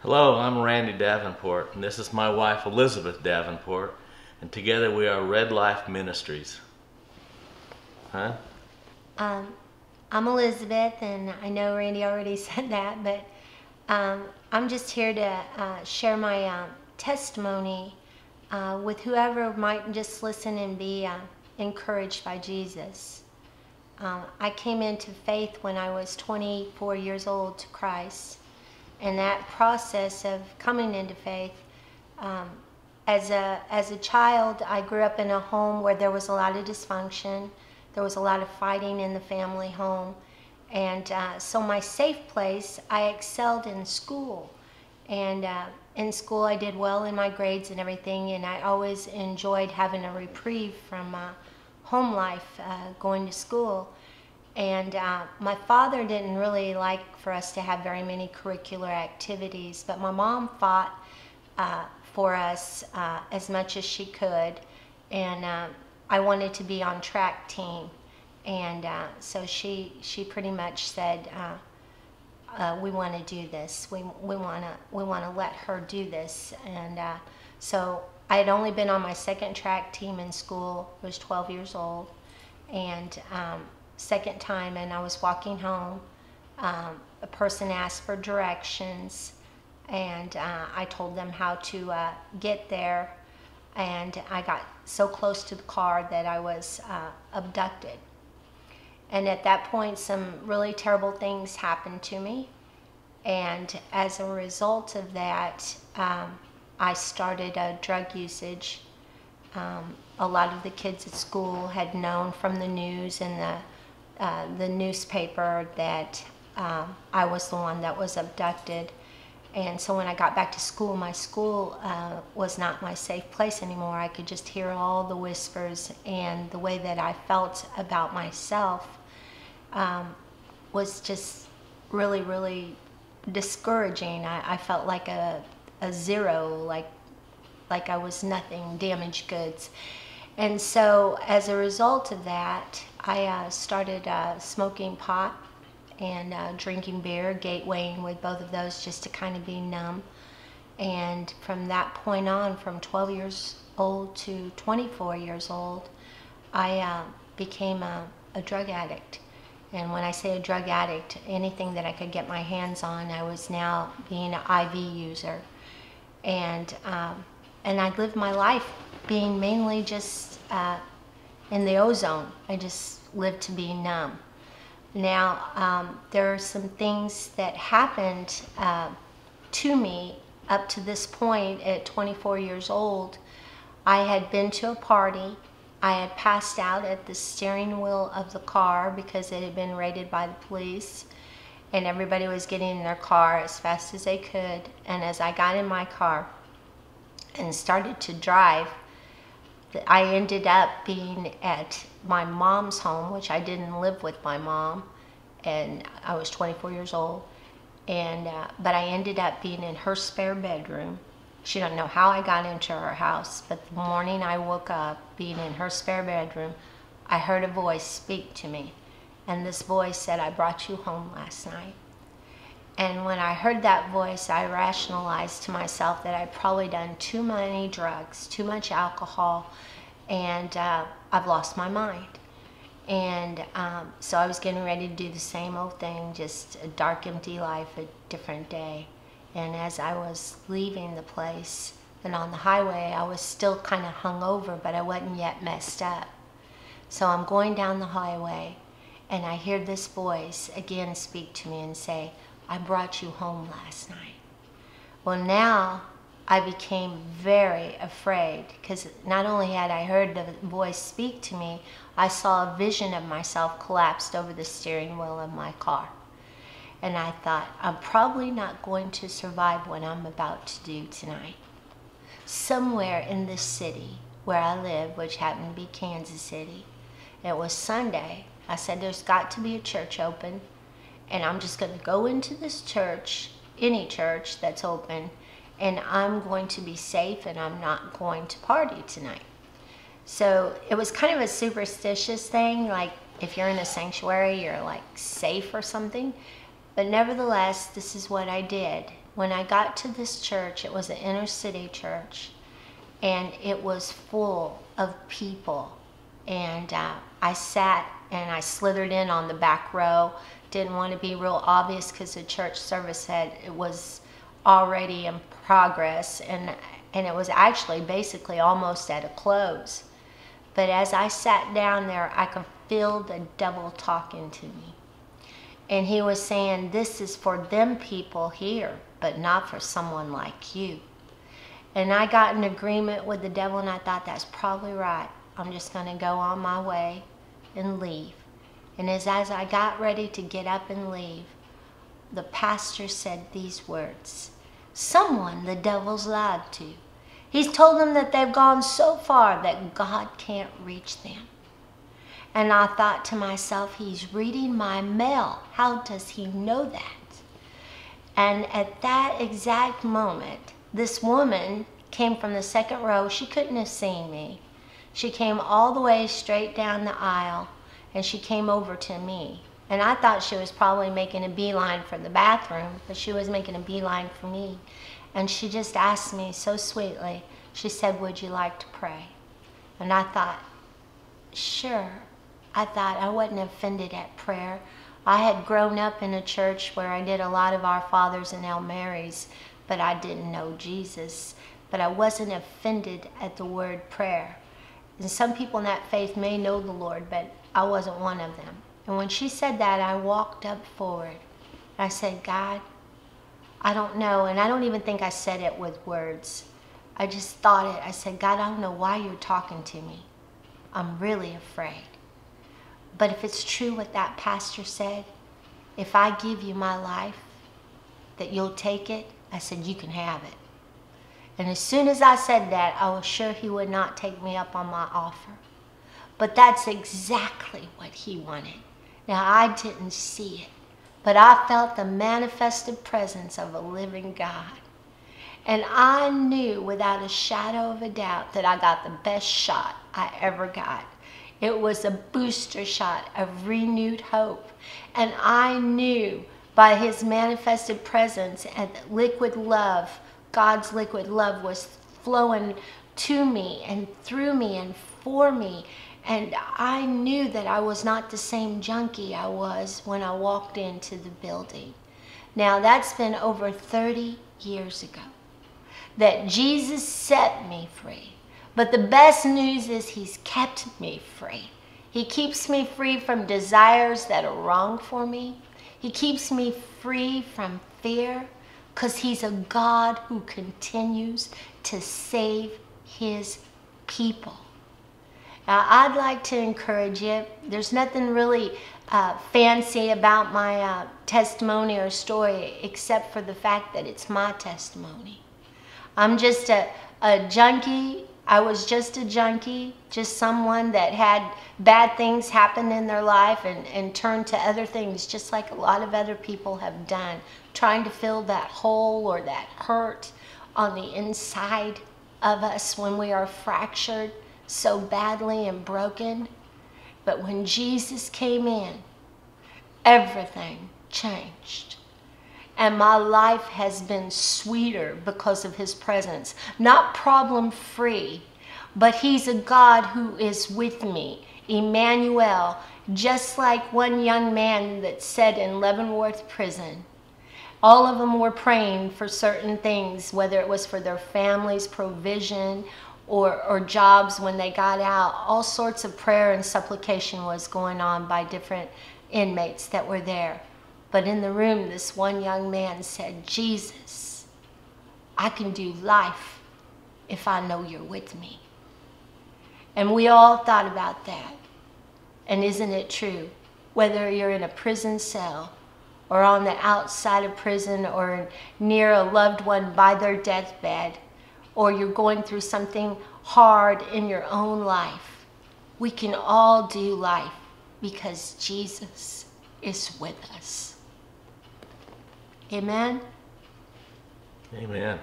Hello, I'm Randy Davenport, and this is my wife Elizabeth Davenport, and together we are Red Life Ministries. Huh? Um, I'm Elizabeth, and I know Randy already said that, but I'm just here to share my testimony with whoever might just listen and be encouraged by Jesus. I came into faith when I was 24 years old to Christ, and that process of coming into faith, um, as a child, I grew up in a home where there was a lot of dysfunction. There was a lot of fighting in the family home. And so my safe place, I excelled in school. And in school, I did well in my grades and everything. And I always enjoyed having a reprieve from home life, going to school. And my father didn't really like for us to have very many curricular activities, but my mom fought for us as much as she could. And I wanted to be on track team. And so she pretty much said, we want to do this. We want to let her do this. And so I had only been on my second track team in school. I was 12 years old. And second time, and I was walking home. A person asked for directions, and I told them how to get there. And I got so close to the car that I was abducted. And at that point, some really terrible things happened to me. And as a result of that, I started a drug usage. A lot of the kids at school had known from the news and the newspaper that I was the one that was abducted. And so when I got back to school, my school was not my safe place anymore. I could just hear all the whispers, and the way that I felt about myself was just really, really discouraging. I felt like a zero, like I was nothing, damaged goods. And so as a result of that, I started smoking pot and drinking beer, gatewaying with both of those just to kind of be numb. And from that point on, from 12 years old to 24 years old, I became a drug addict. And when I say a drug addict, anything that I could get my hands on, I was now being an IV user. And I lived my life being mainly just in the ozone. I just lived to be numb. Now, there are some things that happened to me up to this point at 24 years old. I had been to a party. I had passed out at the steering wheel of the car because it had been raided by the police, and everybody was getting in their car as fast as they could. And as I got in my car and started to drive, I ended up being at my mom's home, which I didn't live with my mom, and I was 24 years old. And but I ended up being in her spare bedroom. She don't know how I got into her house, but the morning I woke up, being in her spare bedroom, I heard a voice speak to me. And this voice said, "I brought you home last night." And when I heard that voice, I rationalized to myself that I'd probably done too many drugs, too much alcohol, and I've lost my mind. And so I was getting ready to do the same old thing, just a dark, empty life, a different day. And as I was leaving the place and on the highway, I was still kind of hungover, but I wasn't yet messed up. So I'm going down the highway, and I hear this voice again speak to me and say, "I brought you home last night." Well, now I became very afraid, because not only had I heard the voice speak to me, I saw a vision of myself collapsed over the steering wheel of my car. And I thought, I'm probably not going to survive what I'm about to do tonight. Somewhere in this city where I live, which happened to be Kansas City, it was Sunday. I said, there's got to be a church open, and I'm just going to go into this church, any church that's open, and I'm going to be safe, and I'm not going to party tonight. So it was kind of a superstitious thing, like if you're in a sanctuary, you're like safe or something. But nevertheless, this is what I did. when I got to this church, it was an inner city church, and it was full of people. And I sat and I slithered in on the back row. Didn't want to be real obvious because the church service it was already in progress, and it was actually basically almost at a close. But as I sat down there, I could feel the devil talking to me. And he was saying, this is for them people here, but not for someone like you. And I got in agreement with the devil, and I thought, that's probably right. I'm just going to go on my way and leave. And as I got ready to get up and leave, the pastor said these words: someone the devil's lied to. He's told them that they've gone so far that God can't reach them. And I thought to myself, he's reading my mail. How does he know that? And at that exact moment, this woman came from the second row. She couldn't have seen me. She came all the way straight down the aisle, and she came over to me. And I thought she was probably making a beeline for the bathroom, but she was making a beeline for me. And she just asked me so sweetly, she said, would you like to pray? And I thought, sure. I thought I wasn't offended at prayer. I had grown up in a church where I did a lot of Our Fathers and Hail Marys, but I didn't know Jesus. But I wasn't offended at the word prayer. And some people in that faith may know the Lord, but I wasn't one of them. And when she said that, I walked up forward. I said, God, I don't know, and I don't even think I said it with words. I just thought it. I said, God, I don't know why you're talking to me. I'm really afraid. But if it's true what that pastor said, if I give you my life, that you'll take it, I said, you can have it. And as soon as I said that, I was sure he would not take me up on my offer. But that's exactly what he wanted. Now, I didn't see it, but I felt the manifested presence of a living God. And I knew without a shadow of a doubt that I got the best shot I ever got. It was a booster shot of renewed hope. And I knew by his manifested presence and liquid love, God's liquid love was flowing to me and through me and for me. And I knew that I was not the same junkie I was when I walked into the building. Now, that's been over 30 years ago that Jesus set me free. But the best news is he's kept me free. He keeps me free from desires that are wrong for me. He keeps me free from fear because he's a God who continues to save his people. Now, I'd like to encourage you. There's nothing really fancy about my testimony or story except for the fact that it's my testimony. I'm just a junkie. I was just a junkie, just someone that had bad things happen in their life and turned to other things, just like a lot of other people have done, trying to fill that hole or that hurt on the inside of us when we are fractured so badly and broken. But when Jesus came in, everything changed. And my life has been sweeter because of his presence. Not problem-free, but he's a God who is with me. Emmanuel, just like one young man that said in Leavenworth prison, all of them were praying for certain things, whether it was for their family's provision or jobs when they got out. All sorts of prayer and supplication was going on by different inmates that were there. But in the room, this one young man said, Jesus, I can do life if I know you're with me. And we all thought about that. And isn't it true? Whether you're in a prison cell or on the outside of prison or near a loved one by their deathbed, or you're going through something hard in your own life, we can all do life because Jesus is with us. Amen? Amen.